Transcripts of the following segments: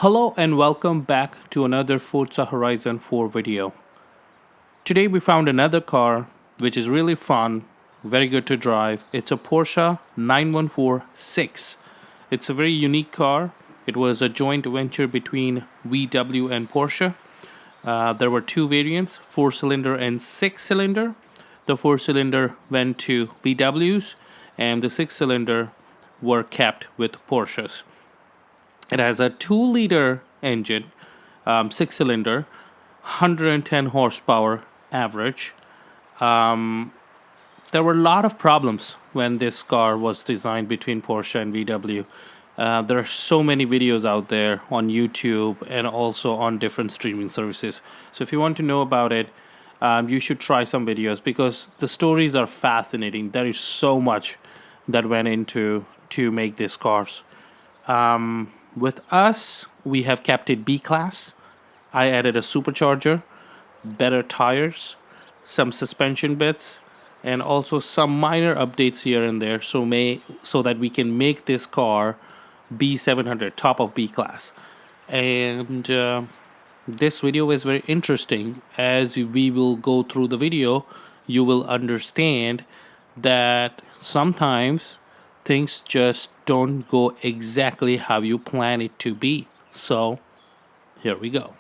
Hello and welcome back to another Forza Horizon 4 video. Today we found another car which is really fun, very good to drive. It's a Porsche 914-6. It's a very unique car. It was a joint venture between VW and Porsche. There were two variants, 4-cylinder and 6-cylinder. The 4-cylinder went to VWs and the 6-cylinder were kept with Porsches. It has a 2-liter engine, 6-cylinder, 110 horsepower average. There were a lot of problems when this car was designed between Porsche and VW. There are so many videos out there on YouTube and also on different streaming services. So if you want to know about it, you should try some videos because the stories are fascinating. There is so much that went into to make these cars. With us, we have kept it B-Class. I added a supercharger, better tires, some suspension bits, and also some minor updates here and there so that we can make this car B700, top of B-Class. And this video is very interesting. As we will go through the video, you will understand that sometimes things just don't go exactly how you plan it to be. So, here we go.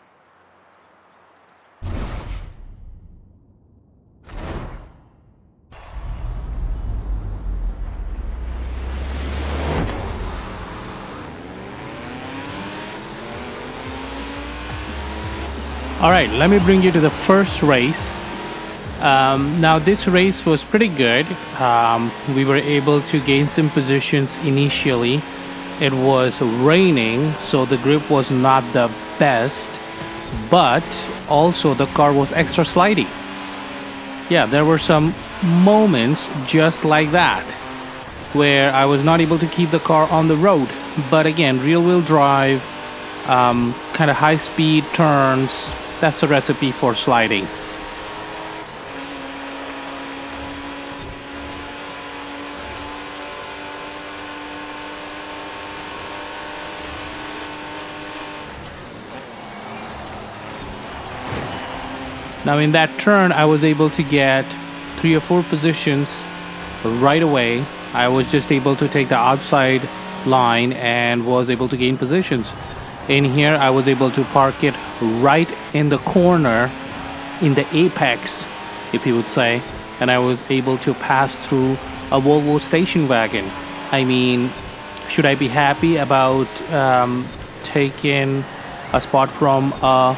Alright, let me bring you to the first race. Now this race was pretty good. We were able to gain some positions initially. It was raining, so the grip was not the best, but also the car was extra slidey. Yeah, there were some moments just like that where I was not able to keep the car on the road. But again, rear-wheel drive, kind of high-speed turns, that's the recipe for sliding. Now in that turn, I was able to get 3 or 4 positions right away. I was just able to take the outside line and was able to gain positions. In here, I was able to park it right in the corner, in the apex, if you would say. And I was able to pass through a Volvo station wagon. I mean, should I be happy about taking a spot from a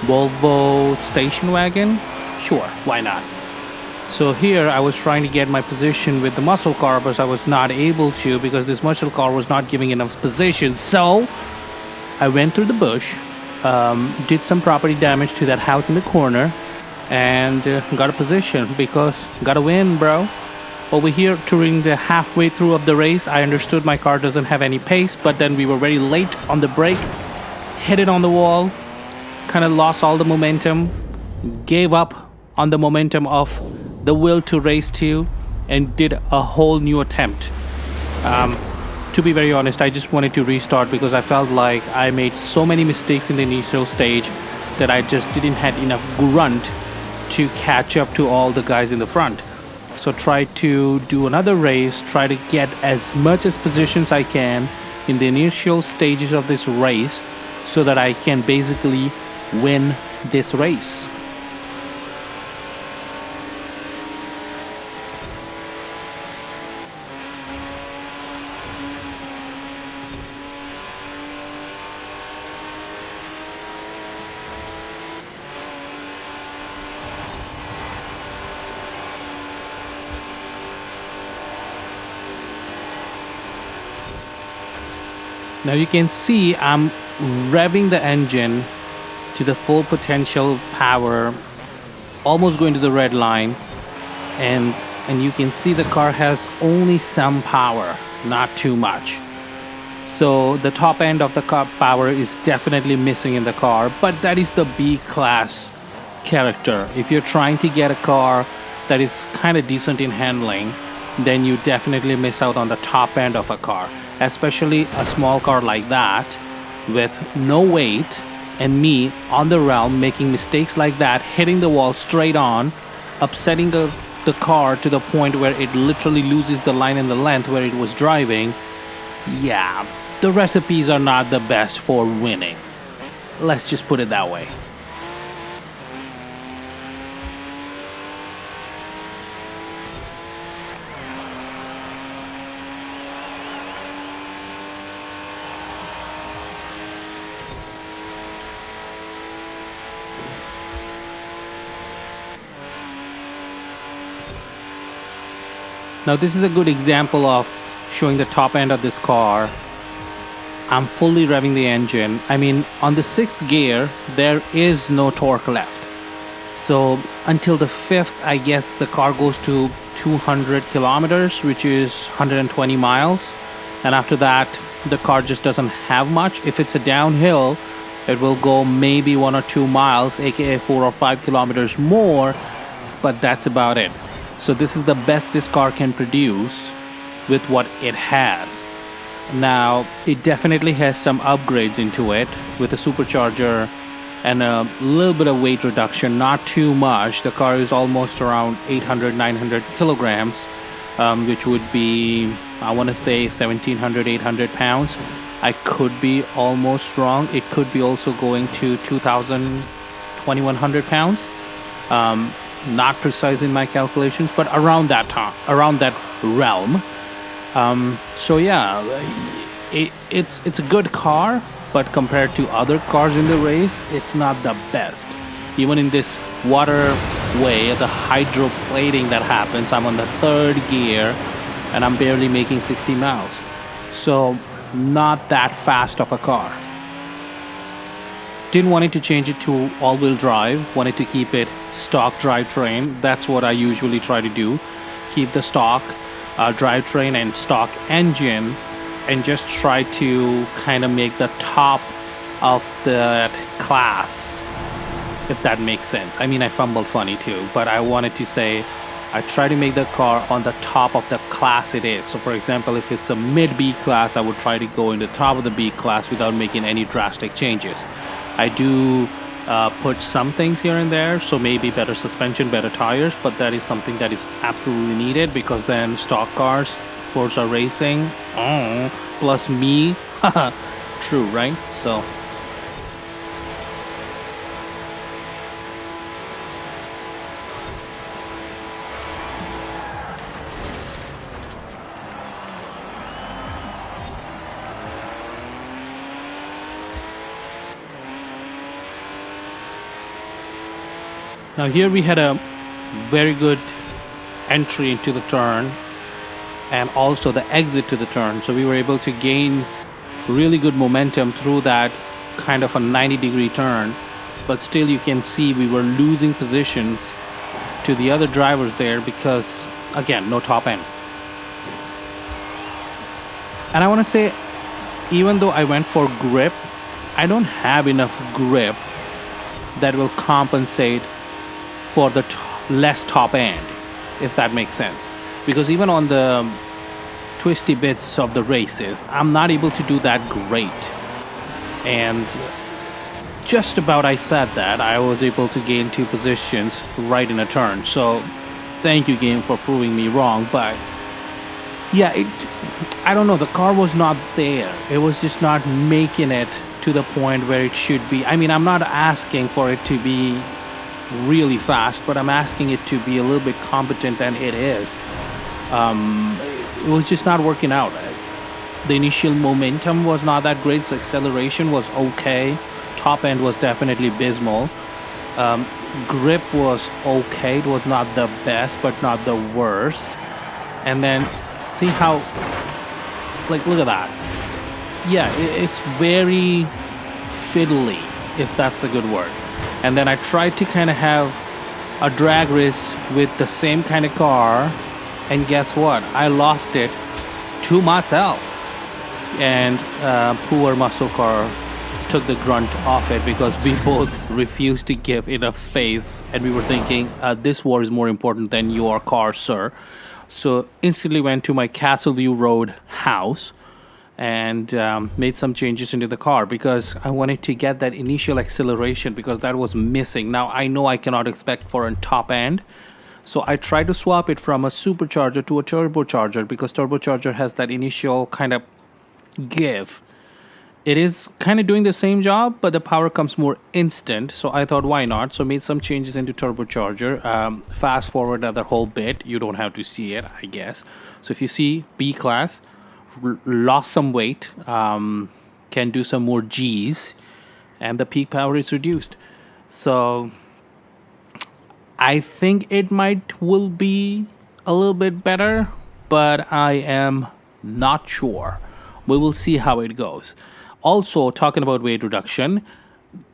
Volvo station wagon? Sure, why not? So here I was trying to get my position with the muscle car, but I was not able to because this muscle car was not giving enough position. So I went through the bush, did some property damage to that house in the corner, and got a position because gotta win, bro. Over here during the halfway through of the race, I understood my car doesn't have any pace, but then we were very late on the brake, hit it on the wall, kind of lost all the momentum, gave up on the momentum of the will to race to, and did a whole new attempt. To be very honest, I just wanted to restart because I felt like I made so many mistakes in the initial stage that I just didn't have enough grunt to catch up to all the guys in the front. So try to do another race, try to get as much as positions I can in the initial stages of this race so that I can basically win this race. Now you can see I'm revving the engine to the full potential power, almost going to the red line, and you can see the car has only some power, not too much. So the top end of the car power is definitely missing in the car, but that is the B-Class character. If you're trying to get a car that is kind of decent in handling, then you definitely miss out on the top end of a car, especially a small car like that. with no weight and me on the realm making mistakes like that, hitting the wall straight on, upsetting the car to the point where it literally loses the line and the length where it was driving. Yeah, the recipes are not the best for winning. Let's just put it that way. Now this is a good example of showing the top end of this car. I'm fully revving the engine. I mean, on the 6th gear, there is no torque left. So until the 5th, I guess the car goes to 200 kilometers, which is 120 miles. And after that, the car just doesn't have much. If it's a downhill, it will go maybe 1 or 2 miles, aka 4 or 5 kilometers more, but that's about it. So this is the best this car can produce with what it has. Now, it definitely has some upgrades into it with a supercharger and a little bit of weight reduction, not too much. The car is almost around 800, 900 kilograms, which would be, I want to say 1700, 800 pounds. I could be almost wrong. It could be also going to 2000, 2100 pounds. Not precise in my calculations, but around that time, around that realm. So yeah, it's a good car, but compared to other cars in the race, it's not the best. Even in this waterway, the hydroplating that happens, I'm on the 3rd gear, and I'm barely making 60 miles. So not that fast of a car. Didn't want it to change it to all-wheel drive, wanted to keep it stock drivetrain. That's what I usually try to do. Keep the stock drivetrain and stock engine and just try to kind of make the top of that class, if that makes sense. I mean, I fumbled funny too, but I wanted to say I try to make the car on the top of the class it is. So for example, if it's a mid B class, I would try to go in the top of the B class without making any drastic changes. I do put some things here and there, so maybe better suspension, better tires, but that is something that is absolutely needed because then stock cars, Forza Racing, plus me, true, right? So now here we had a very good entry into the turn and also the exit to the turn. So we were able to gain really good momentum through that kind of a 90-degree turn. But still you can see we were losing positions to the other drivers there because, again, no top end. And I want to say, even though I went for grip, I don't have enough grip that will compensate for the less top end, if that makes sense. Because even on the twisty bits of the races, I'm not able to do that great. And just about I said that, I was able to gain 2 positions right in a turn. So thank you, game, for proving me wrong. But yeah, I don't know, the car was not there. It was just not making it to the point where it should be. I mean, I'm not asking for it to be really fast, but I'm asking it to be a little bit competent, and it is. It was just not working out. The initial momentum was not that great, so acceleration was okay. Top end was definitely abysmal. Grip was okay. It was not the best, but not the worst. And then see how, like, look at that. Yeah, it's very fiddly, if that's a good word. And then I tried to kind of have a drag race with the same kind of car, and guess what? I lost it to myself. And poor muscle car took the grunt of it because we both refused to give enough space, and we were thinking, this war is more important than your car, sir. So instantly went to my Castleview Road house, and made some changes into the car because I wanted to get that initial acceleration because that was missing. Now I know I cannot expect for a top end, so I tried to swap it from a supercharger to a turbocharger because turbocharger has that initial kind of give. It is kind of doing the same job, but the power comes more instant. So I thought, why not? So made some changes into turbocharger. Fast forward the whole bit. You don't have to see it, I guess. So if you see B class, lost some weight, can do some more G's, and the peak power is reduced. So I think it will be a little bit better, but I am not sure. We will see how it goes. Also, talking about weight reduction,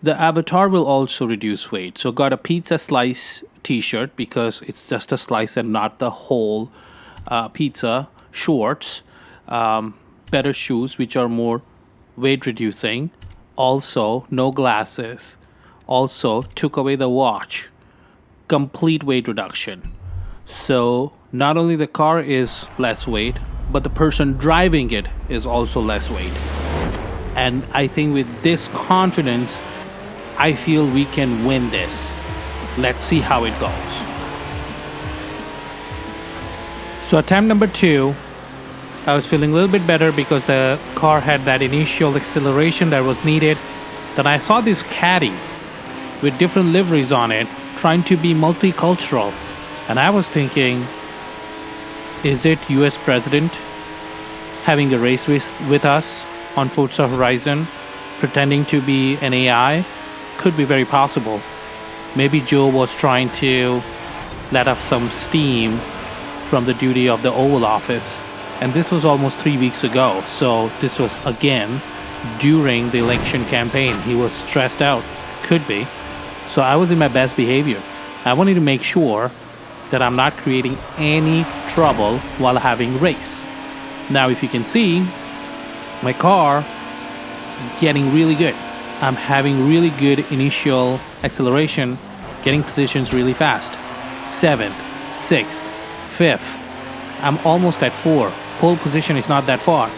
the avatar will also reduce weight. So got a pizza slice t-shirt because it's just a slice and not the whole pizza. Shorts, better shoes which are more weight reducing. Also, no glasses. Also, took away the watch. Complete weight reduction. So not only the car is less weight, but the person driving it is also less weight. And I think with this confidence, I feel we can win this. Let's see how it goes. So attempt number 2, I was feeling a little bit better because the car had that initial acceleration that was needed. Then I saw this caddy with different liveries on it, trying to be multicultural. And I was thinking, is it US President having a race with us on Forza Horizon, pretending to be an AI? Could be very possible. Maybe Joe was trying to let off some steam from the duty of the Oval Office. And this was almost 3 weeks ago, so this was again during the election campaign. He was stressed out. Could be. So I was in my best behavior. I wanted to make sure that I'm not creating any trouble while having race. Now, if you can see, my car getting really good. I'm having really good initial acceleration, getting positions really fast. 7th, 6th, 5th. I'm almost at 4. Pole position is not that far.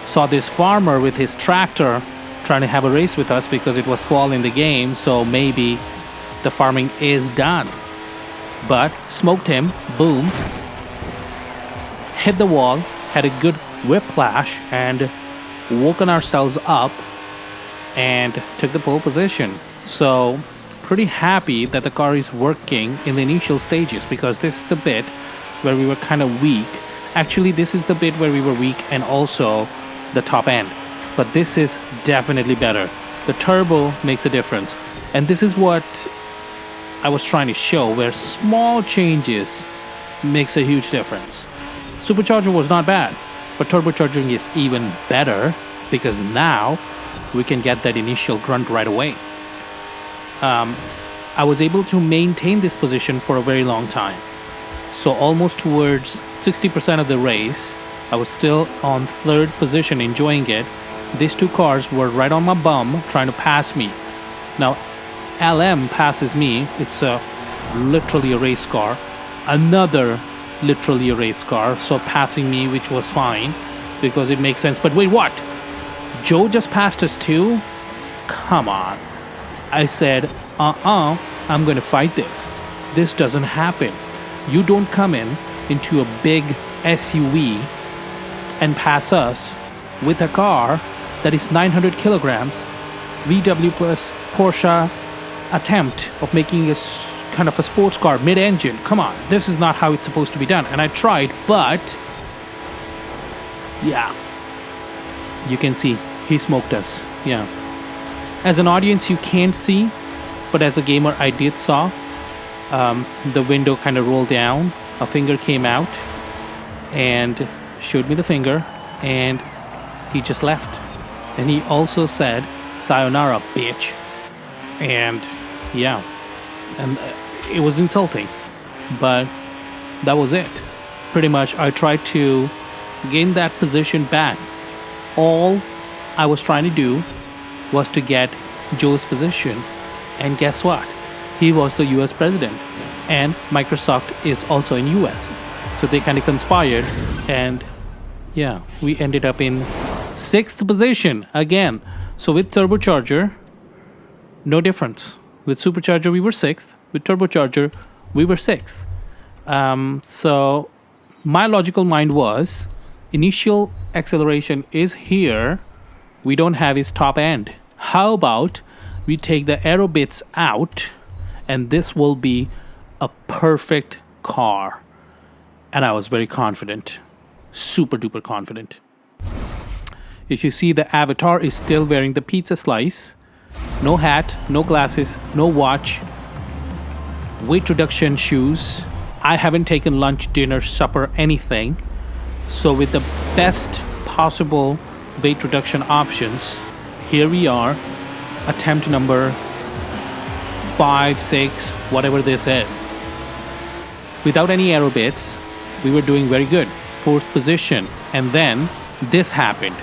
Saw this farmer with his tractor trying to have a race with us because it was fall in the game, so maybe the farming is done. But smoked him, boom, hit the wall, had a good whiplash, and woken ourselves up and took the pole position. So pretty happy that the car is working in the initial stages because this is the bit where we were kind of weak. Actually, this is the bit where we were weak and also the top end. But this is definitely better. The turbo makes a difference. And this is what I was trying to show, where small changes makes a huge difference. Supercharger was not bad, but turbocharging is even better because now we can get that initial grunt right away. I was able to maintain this position for a very long time. So almost towards 60% of the race, I was still on 3rd position enjoying it. These two cars were right on my bum trying to pass me. Now LM passes me. It's literally a race car. Another literally a race car, so passing me, which was fine because it makes sense. But wait, what? Joe just passed us too? Come on. I said, I'm gonna fight this. This doesn't happen. You don't come into a big SUV and pass us with a car that is 900 kilograms, VW plus Porsche attempt of making a kind of a sports car mid-engine. Come on, this is not how it's supposed to be done. And I tried, but yeah, you can see he smoked us. Yeah, as an audience you can't see, but as a gamer I did saw. The window kind of rolled down, a finger came out and showed me the finger, and he just left. And he also said, "Sayonara, bitch." And yeah, and it was insulting, but that was it. Pretty much I tried to gain that position back. All I was trying to do was to get Joe's position, and guess what? He was the US president, and Microsoft is also in US, so they kind of conspired, and yeah, we ended up in 6th position again. So with turbocharger, no difference. With supercharger, we were 6th. With turbocharger, we were 6th. So my logical mind was initial acceleration is here. We don't have its top end. How about we take the aero bits out and this will be a perfect car. And I was very confident. Super duper confident. If you see, the avatar is still wearing the pizza slice. No hat, no glasses, no watch. Weight reduction shoes. I haven't taken lunch, dinner, supper, anything. So with the best possible weight reduction options, here we are. Attempt number 5, 6, whatever this is. Without any aero bits, we were doing very good. 4th position. And then this happened.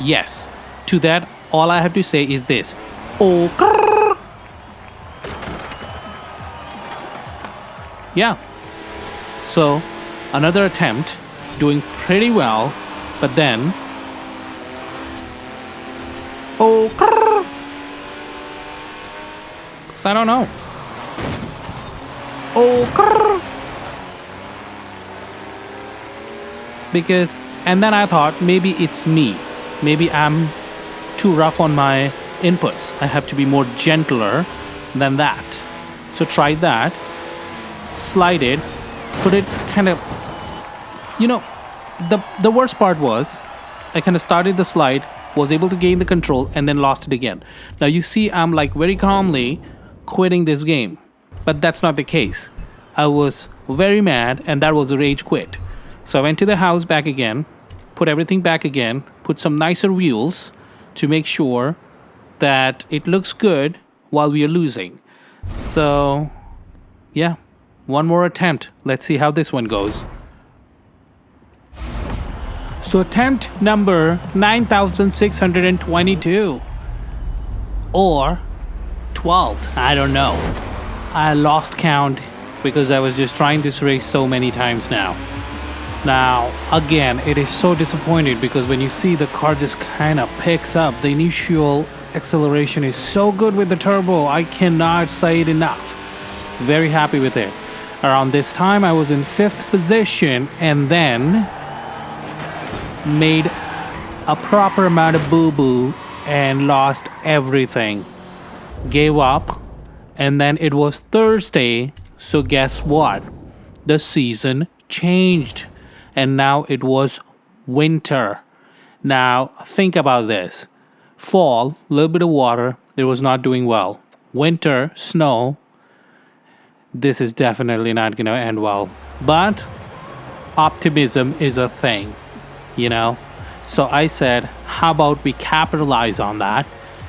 Yes, to that, all I have to say is this. Oh, grrr. Yeah. So, another attempt, doing pretty well, but then, oh, grrr. So I don't know. Oh, grrr. Because, and then I thought maybe it's me. Maybe I'm too rough on my inputs. I have to be more gentler than that. So try that. Slide it. Put it kind of... You know, the worst part was I kind of started the slide, was able to gain the control, and then lost it again. Now you see I'm like very calmly quitting this game. But that's not the case. I was very mad and that was a rage quit. So I went to the house back again. Put everything back again, put some nicer wheels to make sure that it looks good while we are losing. So, yeah, one more attempt. Let's see how this one goes. So attempt number 9,622 or 12th, I don't know. I lost count because I was just trying this race so many times now. Now, again, it is so disappointing because when you see the car just kind of picks up, the initial acceleration is so good with the turbo. I cannot say it enough. Very happy with it. Around this time, I was in 5th position and then made a proper amount of boo-boo and lost everything. Gave up. And then it was Thursday. So guess what? The season changed. And now it was winter. Now, think about this. Fall, a little bit of water, it was not doing well. Winter, snow, this is definitely not going to end well. But optimism is a thing, you know? So I said, how about we capitalize on that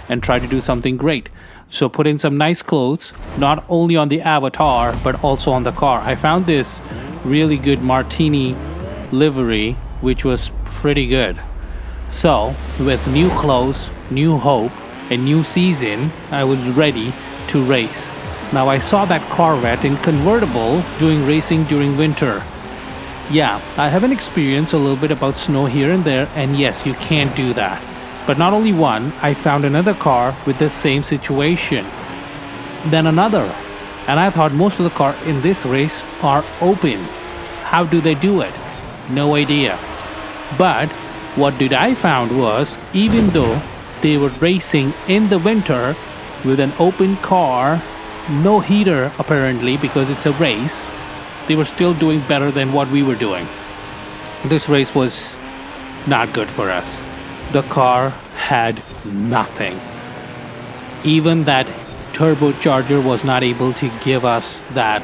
and try to do something great? So put in some nice clothes, not only on the avatar, but also on the car. I found this really good martini livery, which was pretty good. So with new clothes, new hope, and new season, I was ready to race. Now I saw that Corvette in convertible doing racing during winter. Yeah, I have an experience a little bit about snow here and there, and yes, you can't do that. But not only one, I found another car with the same situation. Then another. And I thought most of the cars in this race are open. How do they do it? No idea. But what did I found was, even though they were racing in the winter with an open car, no heater apparently because it's a race, they were still doing better than what we were doing. This race was not good for us. The car had nothing. Even that turbocharger was not able to give us that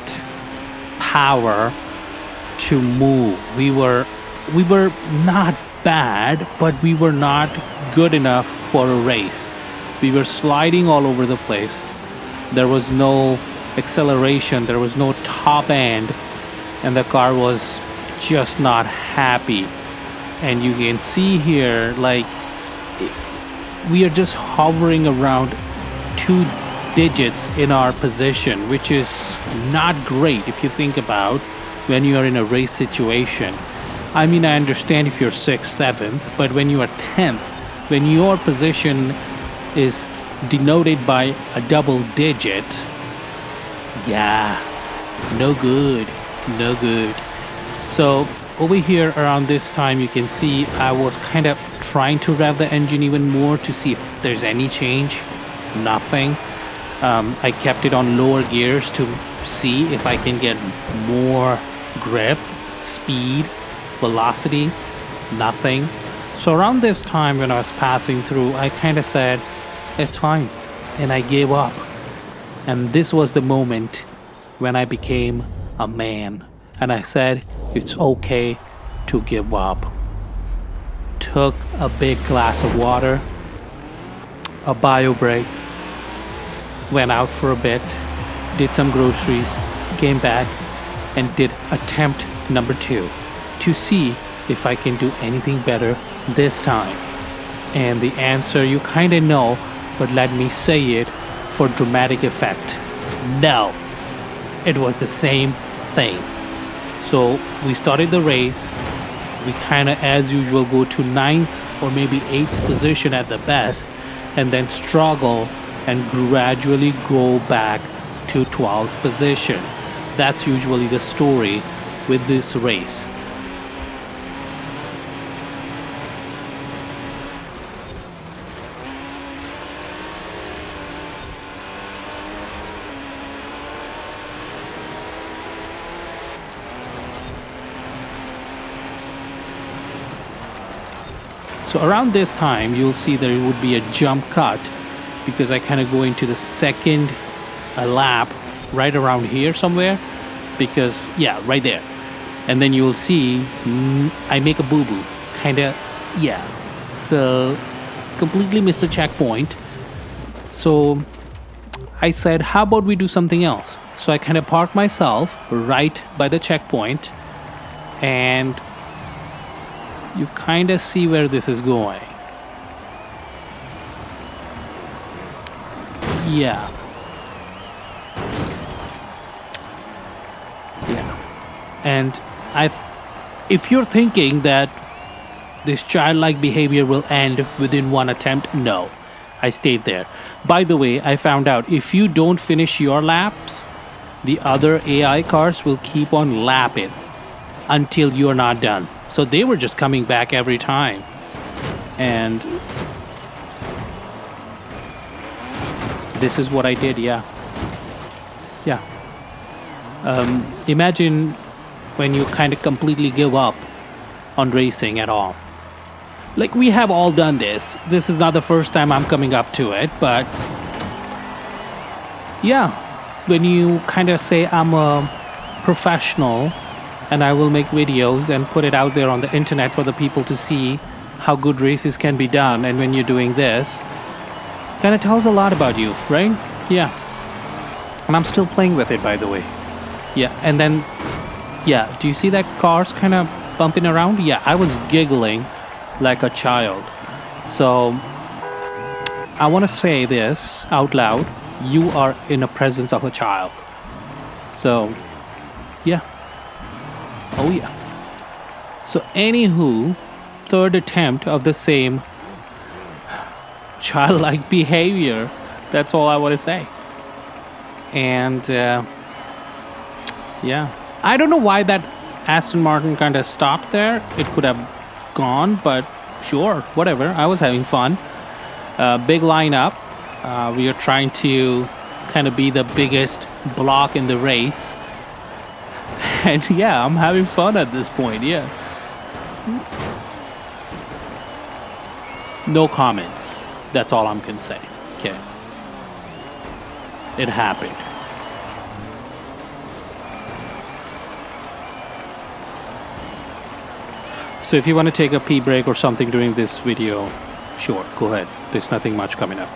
power to move. We were not bad, but we were not good enough for a race. We were sliding all over the place. There was no acceleration, there was no top end, and the car was just not happy. And you can see here, like, we are just hovering around 2 digits in our position, which is not great if you think about when you are in a race situation. I mean, I understand if you're 6th, 7th, but when you are 10th, when your position is denoted by a double digit, yeah, no good, no good. So over here around this time, you can see I was kind of trying to rev the engine even more to see if there's any change. Nothing. I kept it on lower gears to see if I can get more grip, speed, velocity. Nothing. So around this time when I was passing through, I kind of said, it's fine. And I gave up. And this was the moment when I became a man. And I said, it's okay to give up. Took a big glass of water, a bio break, went out for a bit, did some groceries, came back, and did attempt number 2 to see if I can do anything better this time. And the answer you kind of know, but let me say it for dramatic effect. No, it was the same thing. So we started the race. We kind of, as usual, go to 9th or maybe 8th position at the best, and then struggle and gradually go back to 12th position. That's usually the story with this race. So around this time, you'll see there would be a jump cut because I kind of go into the second lap right around here somewhere because, yeah, right there. And then you'll see I make a boo-boo, kind of, yeah. So completely missed the checkpoint. So I said, how about we do something else? So I kind of parked myself right by the checkpoint, and you kind of see where this is going. Yeah. And if you're thinking that this childlike behavior will end within one attempt, no. I stayed there. By the way, I found out if you don't finish your laps, the other AI cars will keep on lapping until you're not done. So they were just coming back every time. And this is what I did, yeah. Yeah. Imagine when you kind of completely give up on racing at all. Like, we have all done this. This is not the first time I'm coming up to it, but yeah, when you kind of say I'm a professional and I will make videos and put it out there on the internet for the people to see how good races can be done, and when you're doing this, kind of tells a lot about you, right? Yeah. And I'm still playing with it, by the way. Yeah, and then, yeah, do you see that car's kind of bumping around? Yeah, I was giggling like a child. So I want to say this out loud. You are in the presence of a child. So, yeah. Oh, yeah. So, anywho, third attempt of the same childlike behavior. That's all I want to say. And, yeah. I don't know why that Aston Martin kind of stopped there. It could have gone, but sure, whatever. I was having fun. Big lineup. We are trying to kind of be the biggest block in the race. And yeah, I'm having fun at this point, yeah. No comments. That's all I'm going to say. Okay. It happened. So if you want to take a pee break or something during this video, sure, go ahead. There's nothing much coming up.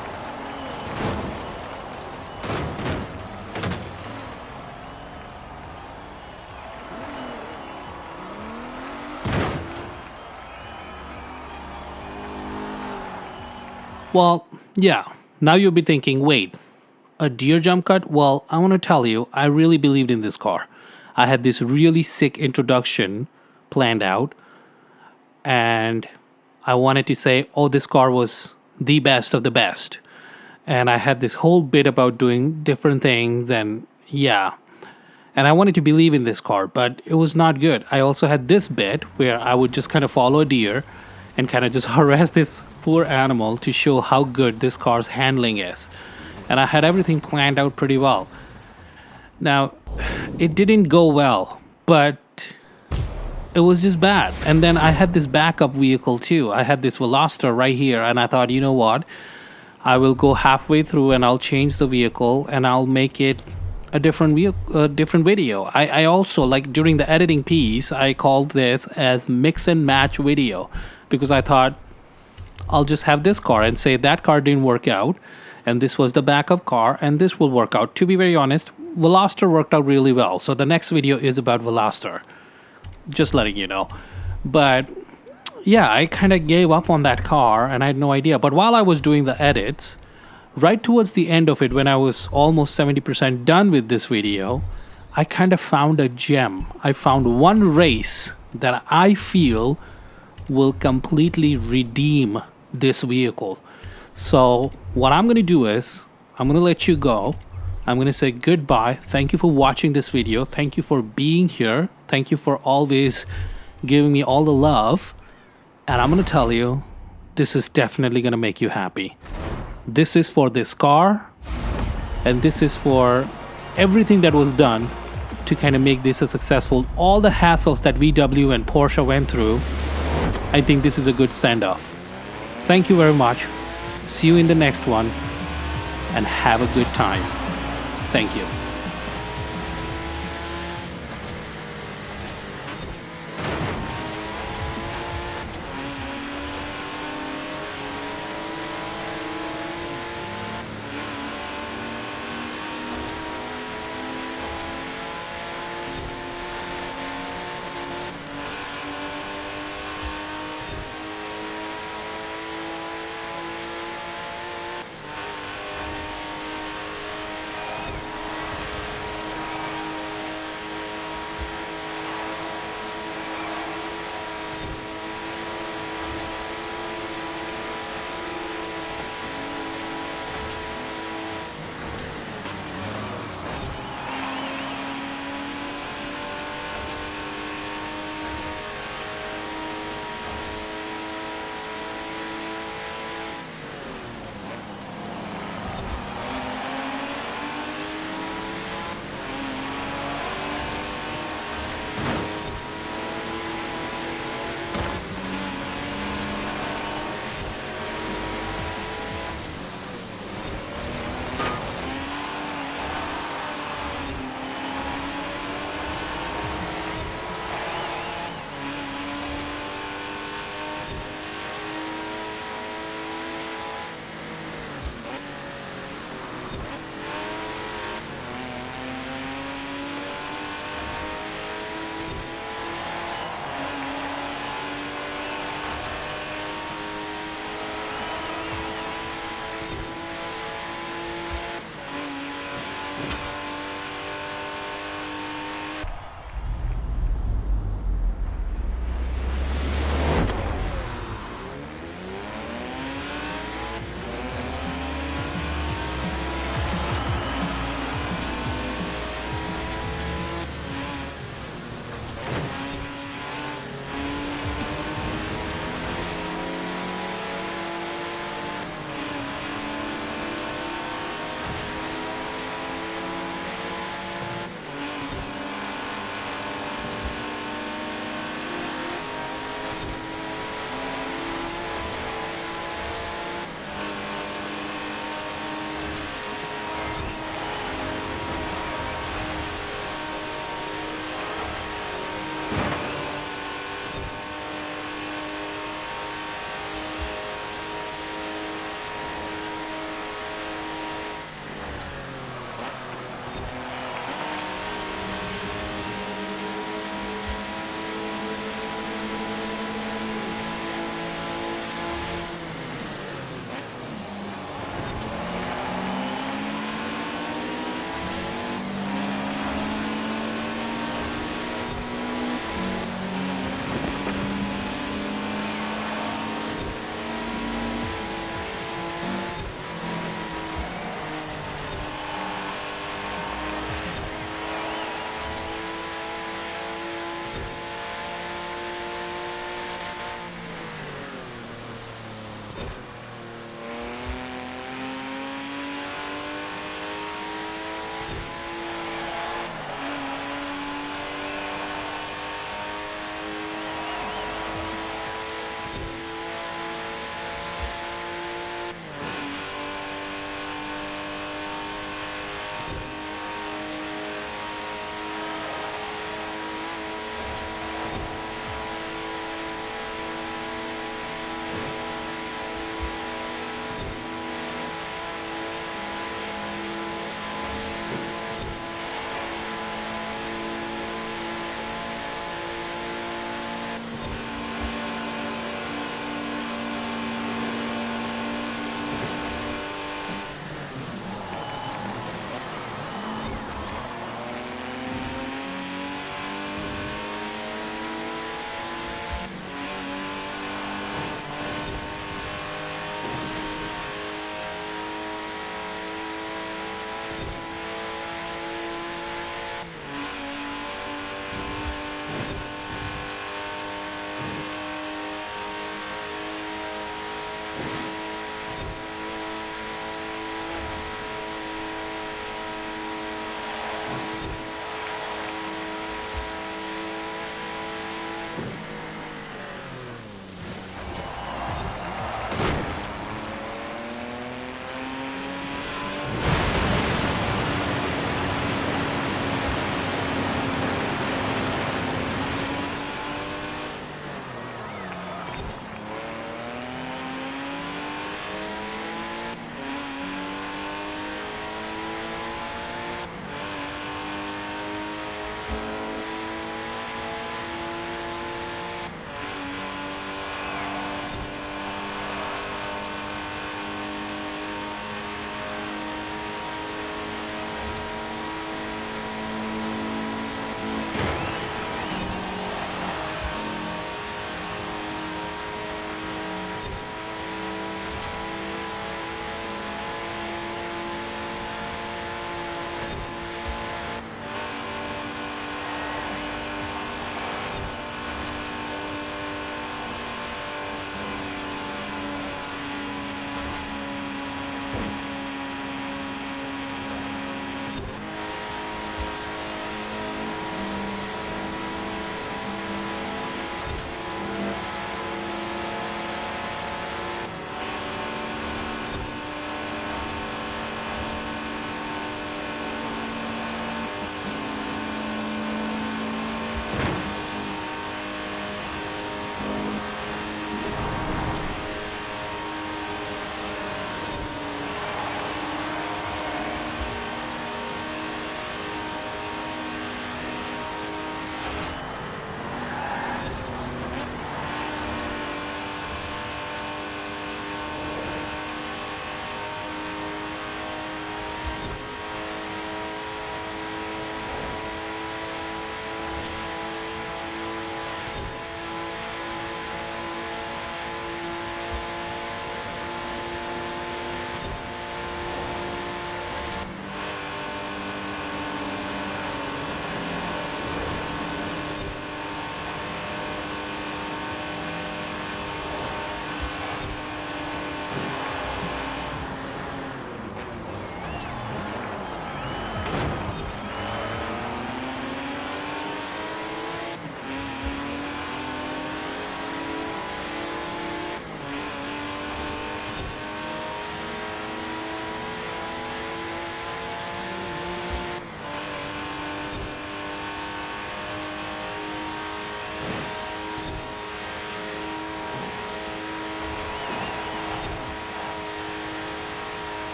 Well, yeah, now you'll be thinking, wait, a deer jump cut? Well, I want to tell you, I really believed in this car. I had this really sick introduction planned out, and I wanted to say, oh, this car was the best of the best. And I had this whole bit about doing different things, and yeah. And I wanted to believe in this car, but it was not good. I also had this bit where I would just kind of follow a deer and kind of just harass this poor animal to show how good this car's handling is. And I had everything planned out pretty well. Now, it didn't go well, but it was just bad. And then I had this backup vehicle too. I had this Veloster right here, and I thought, you know what? I will go halfway through and I'll change the vehicle and I'll make it a different different video. I also, like, during the editing piece, I called this as mix and match video, because I thought I'll just have this car and say that car didn't work out, and this was the backup car, and this will work out. To be very honest, Veloster worked out really well. So the next video is about Veloster. Just letting you know. But yeah, I kind of gave up on that car and I had no idea. But while I was doing the edits, right towards the end of it, when I was almost 70% done with this video, I kind of found a gem. I found one race that I feel will completely redeem this vehicle. So what I'm going to do is I'm going to let you go. I'm going to say goodbye. Thank you for watching this video. Thank you for being here. Thank you for always giving me all the love. And I'm going to tell you, this is definitely going to make you happy. This is for this car, and this is for everything that was done to kind of make this a successful. All the hassles that VW and Porsche went through, I think this is a good send-off. Thank you very much. See you in the next one, and have a good time. Thank you.